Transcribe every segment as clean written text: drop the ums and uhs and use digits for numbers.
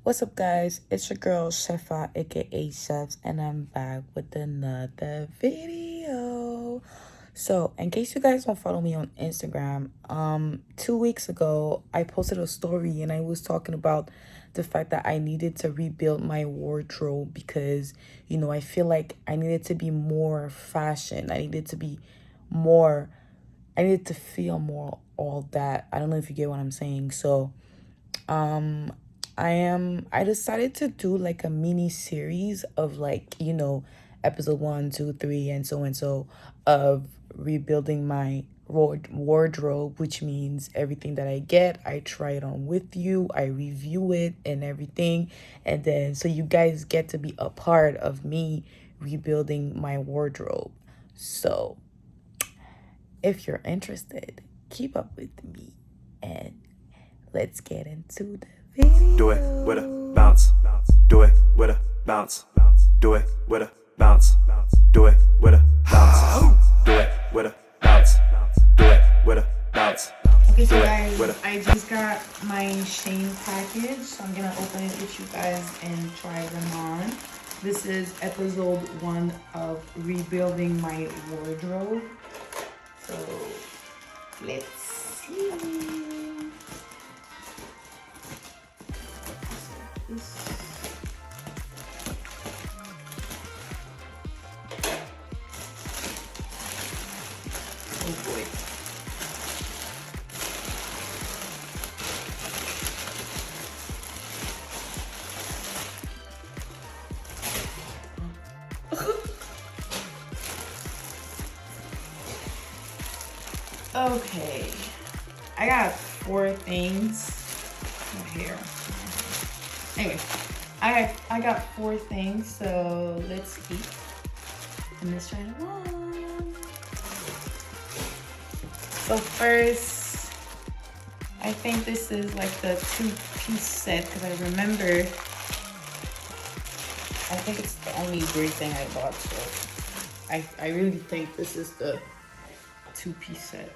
What's up, guys? It's your girl Shefa, aka Chefs, and I'm back with another video. So, in case you guys don't follow me on Instagram, 2 weeks ago I posted a story and I was talking about the fact that I needed to rebuild my wardrobe because I feel like I needed to be more fashion. More I needed to feel more all that. I don't know if you get what I'm saying. So, um I decided to do like a mini series of episode 1, 2, 3 and so of rebuilding my wardrobe, which means everything that I get, I try it on with you, I review it and everything, and then so you guys get to be a part of me rebuilding my wardrobe. So if you're interested, keep up with me and let's get into the video. Do it with a bounce. Do it with a bounce. Do it with a bounce. Do it with a bounce. Do it with a bounce. Do it with a bounce. Okay, so guys, I just got my shein package, so I'm gonna open it with you guys and try them on. This is episode 1 of rebuilding my wardrobe. So let's see. Oh boy. Okay, I got 4 things. Here. Anyway, I got 4 things, so let's see. And let's try it on. So first, I think this is like the 2-piece set because I remember. I think it's the only gray thing I bought, so I really think this is the 2-piece set.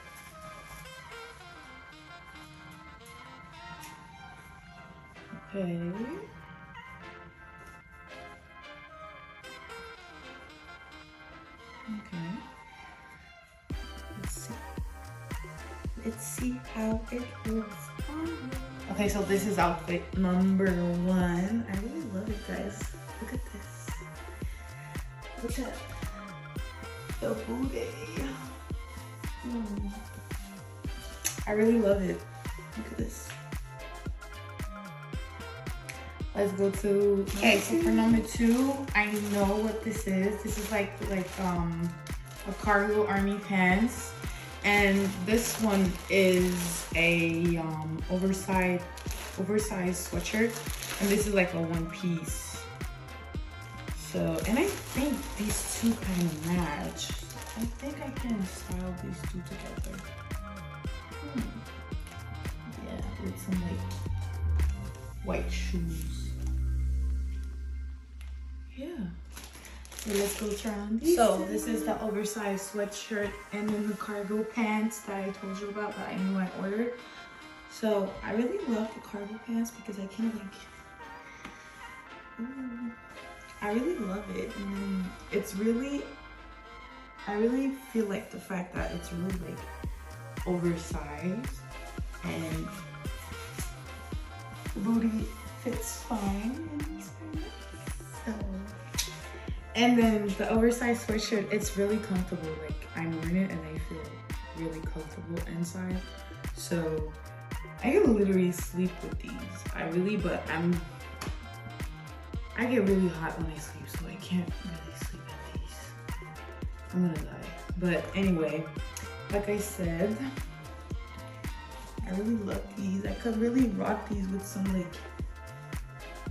Okay. Okay. Let's see how it looks on. Okay, so this is outfit number 1. I really love it, guys. Look at this. Look at the booty. I really love it. Look at this. Let's go to, okay, so for number 2, I know what this is. This is like a cargo army pants. And this one is a oversized sweatshirt. And this is like a 1-piece. So, and I think these two kind of match. I think I can style these two together. Yeah, with some like white shoes. Yeah. So let's go try on these. So this is the oversized sweatshirt and then the cargo pants that I told you about that I knew I ordered. So I really love the cargo pants because I can I really love it. And then it's really, I really feel like the fact that it's really like oversized and the booty fits fine. And then the oversized sweatshirt, it's really comfortable. Like I'm wearing it and I feel really comfortable inside. So I can literally sleep with these. I get really hot when I sleep, so I can't really sleep in these. I'm gonna die. But anyway, like I said, I really love these. I could really rock these with some like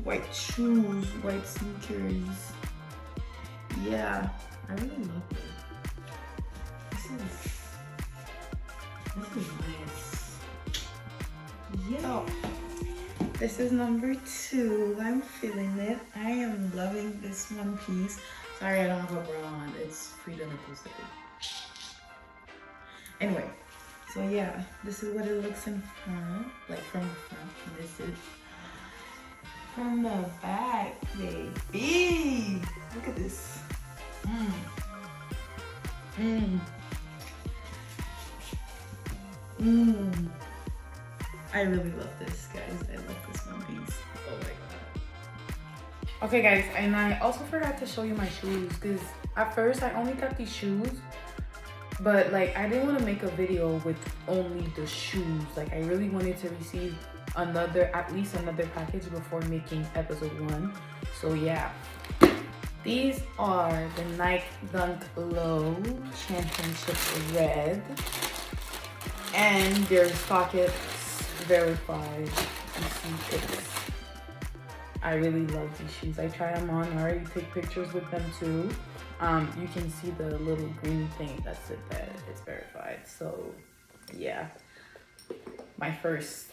white shoes, white sneakers. Yeah, I really love it. This is nice. Yeah. Oh, this is number 2. I'm feeling it. I am loving this 1-piece. Sorry, I don't have a bra on. It's free to nipples day. Anyway, so yeah, this is what it looks in front, like from the front. And this is from the back, baby. Look at this. I really love this, guys. I love this one piece. Oh my god. Okay, guys, and I also forgot to show you my shoes because at first I only got these shoes, but like I didn't want to make a video with only the shoes. Like I really wanted to receive at least another package before making episode 1. So yeah, these are the Nike Dunk Low Championship Red, and their sockets verified. You see this. I really love these shoes. I tried them on. I already take pictures with them too. You can see the little green thing that's it, that it's verified. So yeah, my first.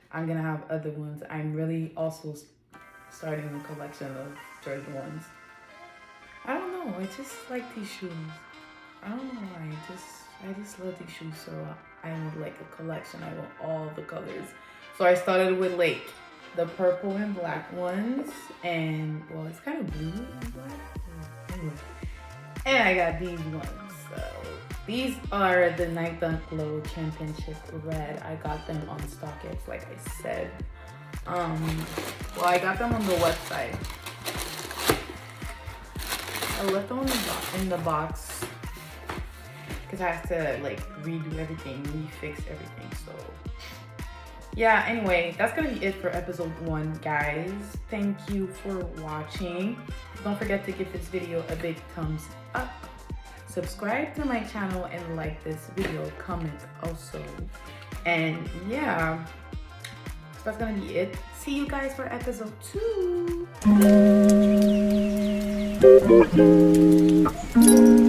I'm gonna have other ones. I'm really also starting a collection of Jordan ones. I don't know. I just like these shoes. I don't know why. I just love these shoes. So I would like a collection. I want all the colors. So I started with like the purple and black ones, and well, it's kind of blue and black. Anyway. And I got these ones. So these are the Nike Dunk Low Championship Red. I got them on StockX, like I said. Well, I got them on the website. I left them in the box because I have to like redo everything, refix everything. So yeah, anyway, that's gonna be it for episode 1, guys. Thank you for watching. Don't forget to give this video a big thumbs up. Subscribe to my channel and like this video, comment also. And yeah, that's gonna be it. See you guys for episode 2.